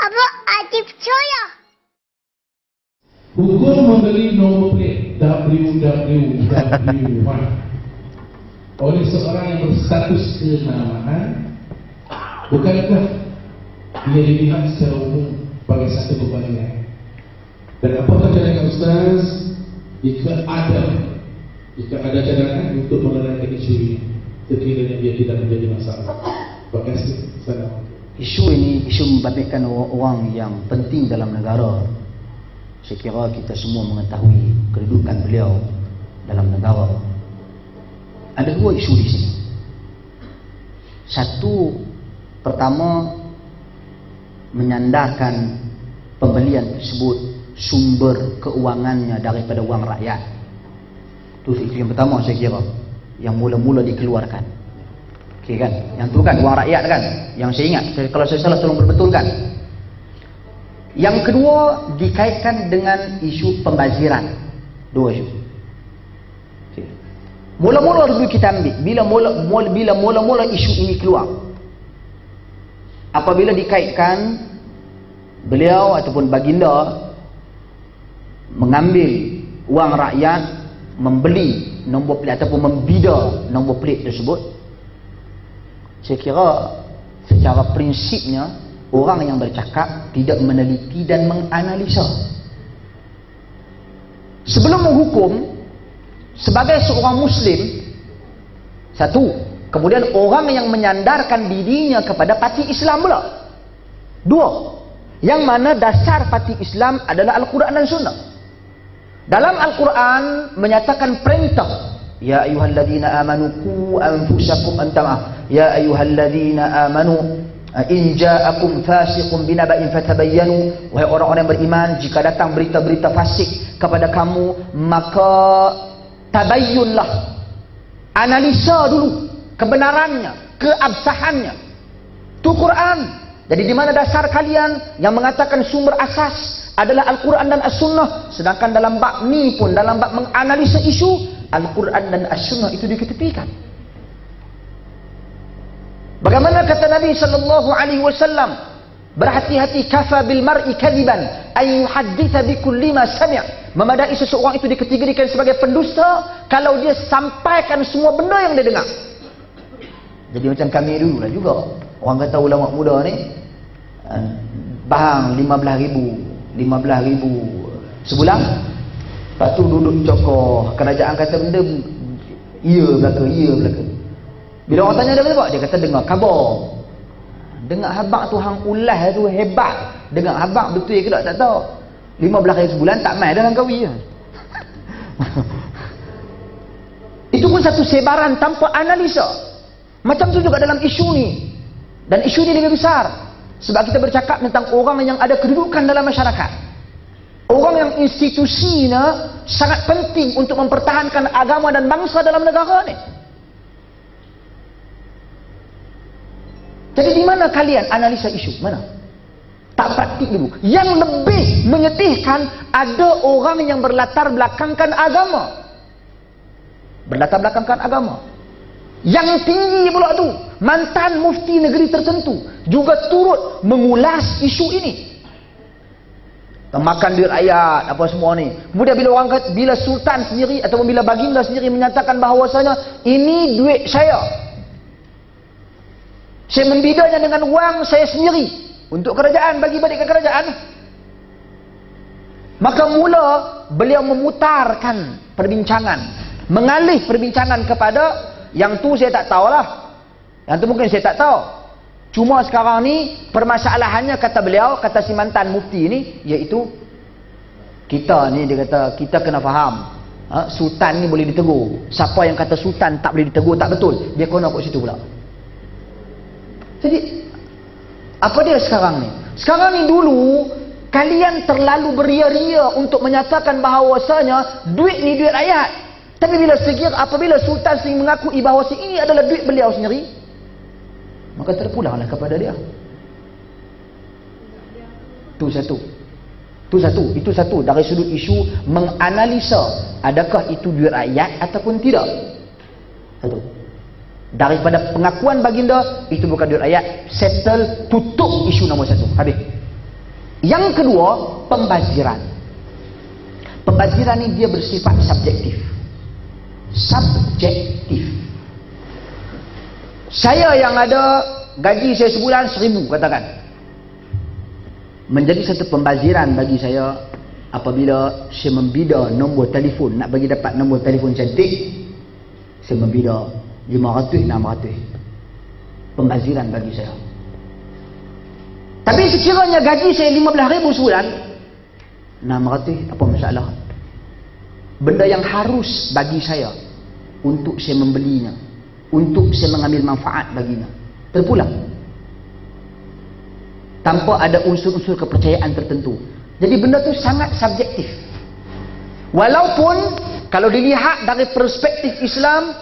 Apa Adi percaya? Hukum membeli nomor plate WWW1 oleh seorang yang berstatus kenamaan, bukankah dia dilihat secara umum sebagai satu kebaikan? Dan apakah cadangan Ustaz jika ada cadangan untuk menerangkan isu ini sekiranya dia tidak menjadi masalah? Terima kasih. Assalamualaikum. Isu ini isu membabitkan orang yang penting dalam negara. Saya kira kita semua mengetahui kedudukan beliau dalam negara. Ada dua isu di sini. Satu, pertama, menyandarkan pembelian tersebut sumber keuangannya daripada wang rakyat. Itu yang pertama saya kira, yang mula-mula dikeluarkan. Okey kan? Yang tu kan wang rakyat kan? Yang saya ingat, kalau saya salah tolong berbetulkan. Yang kedua dikaitkan dengan isu pembaziran. Dua isu. Okay. Mula-mula dulu kita ambil bila mula-mula isu ini keluar. Apabila dikaitkan beliau ataupun baginda mengambil wang rakyat, membeli nombor plate ataupun membida nombor plate tersebut, saya kira secara prinsipnya orang yang bercakap tidak meneliti dan menganalisa. Sebelum menghukum, sebagai seorang Muslim, satu, kemudian orang yang menyandarkan dirinya kepada parti Islam pula. Dua, yang mana dasar parti Islam adalah Al-Quran dan Sunnah. Dalam Al-Quran menyatakan perintah, ya ayyuhalladzina amanu qu anfusakum ya ayyuhalladzina amanu in ja'akum fasiqun binaba'in fatabayyanu, wahai orang-orang yang beriman, jika datang berita-berita fasik kepada kamu, maka tabayyunlah, analisa dulu kebenarannya, keabsahannya. Itu Quran. Jadi di mana dasar kalian yang mengatakan sumber asas adalah Al-Quran dan As-Sunnah, sedangkan dalam bab ni pun, dalam bab menganalisa isu, Al-Quran dan As-Sunnah itu diketepikan. Bagaimana kata Nabi sallallahu alaihi wasallam, berhati-hati, kafa bil mar'i kadiban ay yuhadditha bi kulli ma sami'. Memadai seseorang itu dikategorikan sebagai pendusta kalau dia sampaikan semua benda yang dia dengar. Jadi macam kami dulu lah juga. Orang kata ulama muda ni bahang 15,000 sebulan. Lepas tu duduk cokoh, kerajaan kata benda ya belaka. Bila orang tanya dia kata apa? Dia kata dengar khabar. Dengar habaq tu hang ulas tu hebat. Dengar habaq betul ke tak tahu. 15 hari sebulan tak mai dalam kawi. Itu pun satu sebaran tanpa analisa. Macam tu juga dalam isu ni. Dan isu ni lebih besar. Sebab kita bercakap tentang orang yang ada kedudukan dalam masyarakat. Orang yang institusinya sangat penting untuk mempertahankan agama dan bangsa dalam negara ni. Jadi di mana kalian analisa isu? Mana? Tak praktik dulu. Yang lebih menyedihkan, ada orang yang berlatar belakangkan agama. Berlatar belakangkan agama. Yang tinggi pula tu, mantan mufti negeri tertentu juga turut mengulas isu ini. Makan duit rakyat apa semua ni. Kemudian bila orang kata, bila sultan sendiri ataupun bila baginda sendiri menyatakan bahawasanya ini duit saya membidanya dengan wang saya sendiri untuk kerajaan, bagi balik ke kerajaan, maka mula beliau memutarkan perbincangan, mengalih perbincangan kepada yang tu saya tak tahulah, yang tu mungkin saya tak tahu. Cuma sekarang ni permasalahannya, kata beliau, kata si mantan mufti ni, iaitu kita ni, dia kata kita kena faham, sultan ni boleh ditegur. Siapa yang kata sultan tak boleh ditegur tak betul, dia kena kat situ pula. Jadi apa dia sekarang ni? Sekarang ni dulu kalian terlalu beria-ria untuk menyatakan bahawasanya duit ni duit rakyat. Tapi bila apabila sultan sendiri mengakui bahawa ini adalah duit beliau sendiri, maka terpulanglah kepada dia. Itu satu dari sudut isu menganalisa adakah itu duit rakyat ataupun tidak. Satu. Daripada pengakuan baginda itu bukan duit rakyat, settle, tutup isu nombor satu, habis. Yang kedua, pembaziran. Pembaziran ini dia bersifat subjektif. Subjektif. Saya yang ada gaji saya sebulan 1,000 katakan, menjadi satu pembaziran bagi saya apabila saya membida nombor telefon, nak bagi dapat nombor telefon cantik, saya membida 500, 600. Pembaziran bagi saya. Tapi sekiranya gaji saya 15,000 sebulan, 600, apa masalah? Benda yang harus bagi saya untuk saya membelinya, untuk saya mengambil manfaat baginya, terpulang tanpa ada unsur-unsur kepercayaan tertentu. Jadi benda itu sangat subjektif. Walaupun kalau dilihat dari perspektif Islam,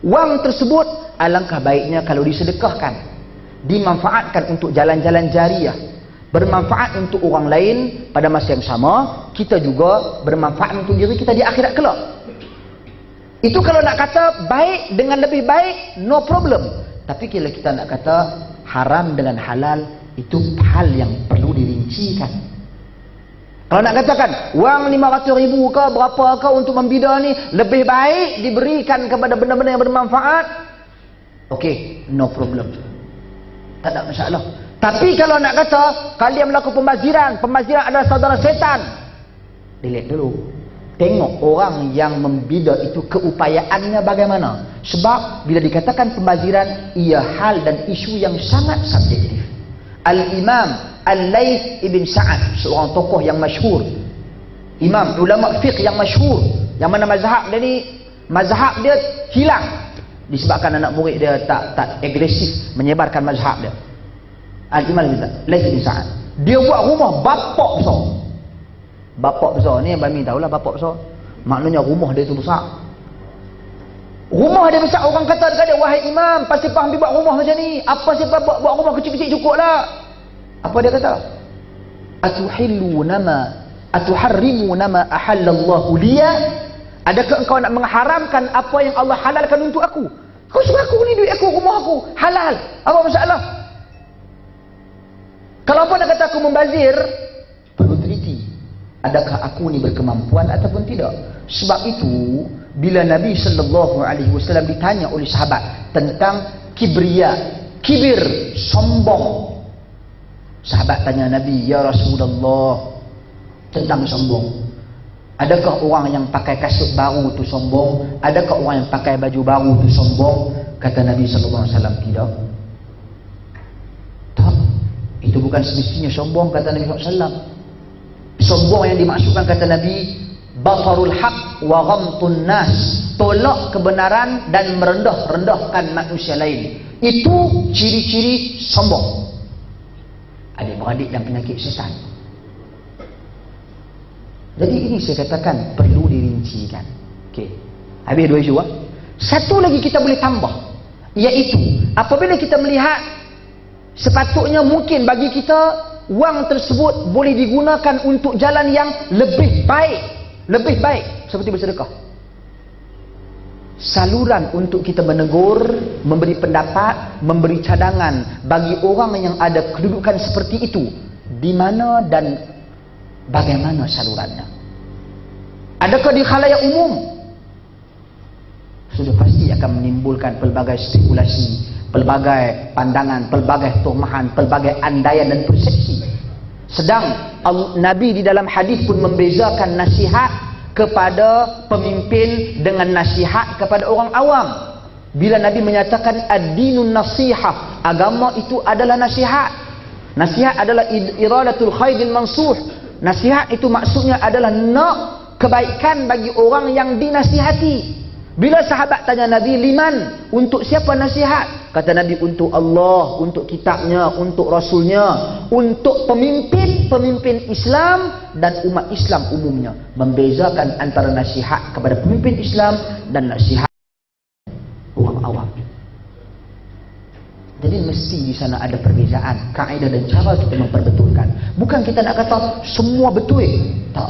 wang tersebut alangkah baiknya kalau disedekahkan, dimanfaatkan untuk jalan-jalan jariah, bermanfaat untuk orang lain. Pada masa yang sama, kita juga bermanfaat untuk diri kita di akhirat kelak. Itu kalau nak kata baik dengan lebih baik, no problem. Tapi kalau kita nak kata haram dengan halal, itu hal yang perlu dirincikan. Kalau nak katakan wang 500,000 ke berapa ke untuk membida ni lebih baik diberikan kepada benda-benda yang bermanfaat, okey, no problem, tak ada masalah. Tapi kalau nak kata kalian melakukan pembaziran, pembaziran adalah saudara setan, dilihat dulu, tengok orang yang membida itu keupayaannya bagaimana. Sebab bila dikatakan pembaziran, ia hal dan isu yang sangat subjektif. Al-Imam Al-Laits ibn Sa'ad, seorang tokoh yang masyhur, imam ulama fiqh yang masyhur, yang mana mazhab dia ni, mazhab dia hilang disebabkan anak murid dia tak agresif menyebarkan mazhab dia. Al-Imam Al-Laits ibn Sa'ad, dia buat rumah bapak besar. Bapak besar ni yang bami tahulah bapak besar, maknanya rumah dia tu besar. Rumah dia besar, orang kata dekat dia, wahai imam, pasti faham buat rumah macam ni, apa sebab buat rumah kecil-kecil cukup lah. Apa dia kata? Atuharrimu nama ahallallahu liya? Adakah engkau nak mengharamkan apa yang Allah halalkan untuk aku? Kau suruh aku ni duit aku, rumah aku halal, apa masalah? Kalau apa nak kata aku membazir, perlu teliti, adakah aku ni berkemampuan ataupun tidak. Sebab itu bila Nabi SAW ditanya oleh sahabat tentang kibir, sombong, sahabat tanya Nabi, ya Rasulullah, tentang sombong, adakah orang yang pakai kasut baru tu sombong? Adakah orang yang pakai baju baru tu sombong? Kata Nabi SAW, tidak. Tak, itu bukan semestinya sombong, kata Nabi SAW. Sombong yang dimaksudkan, kata Nabi, batarul haq wa ghamtun nas, tolak kebenaran dan merendah-rendahkan manusia lain. Itu ciri-ciri sombong. Adik-beradik dan penyakit setan. Jadi ini saya katakan perlu dirincikan. Okey. Habis dua isu. Satu lagi kita boleh tambah, iaitu apabila kita melihat sepatutnya mungkin bagi kita wang tersebut boleh digunakan untuk jalan yang lebih baik seperti bersedekah. Saluran untuk kita menegur, memberi pendapat, memberi cadangan bagi orang yang ada kedudukan seperti itu, di mana dan bagaimana salurannya. Adakah di khalayak umum? Sudah pasti akan menimbulkan pelbagai spekulasi, pelbagai pandangan, pelbagai tumahan, pelbagai andaian dan persepsi. Sedang Nabi di dalam hadis pun membezakan nasihat kepada pemimpin dengan nasihat kepada orang awam. Bila Nabi menyatakan ad-dinun nasihah, agama itu adalah nasihat. Nasihat adalah iradatul khairil mansuh. Nasihat itu maksudnya adalah nak kebaikan bagi orang yang dinasihati. Bila sahabat tanya Nabi, liman, untuk siapa nasihat? Kata Nabi, untuk Allah, untuk kitabnya, untuk rasulnya, untuk pemimpin Islam dan umat Islam umumnya. Membezakan antara nasihat kepada pemimpin Islam dan nasihat orang awam. Jadi mesti di sana ada perbezaan kaedah dan cara kita memperbetulkan. Bukan kita nak kata semua betul, tak.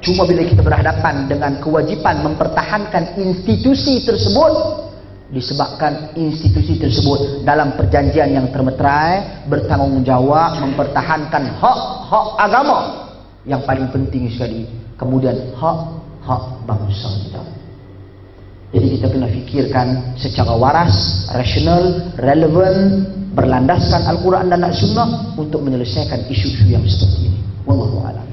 Cuma bila kita berhadapan dengan kewajipan mempertahankan institusi tersebut, disebabkan institusi tersebut dalam perjanjian yang termeterai bertanggungjawab mempertahankan hak-hak agama yang paling penting sekali, kemudian hak-hak bangsa kita. Jadi kita kena fikirkan secara waras, rasional, relevan, berlandaskan Al-Quran dan As-Sunnah untuk menyelesaikan isu-isu yang seperti ini. Wallahu a'lam.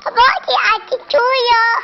Abang, adik cuya.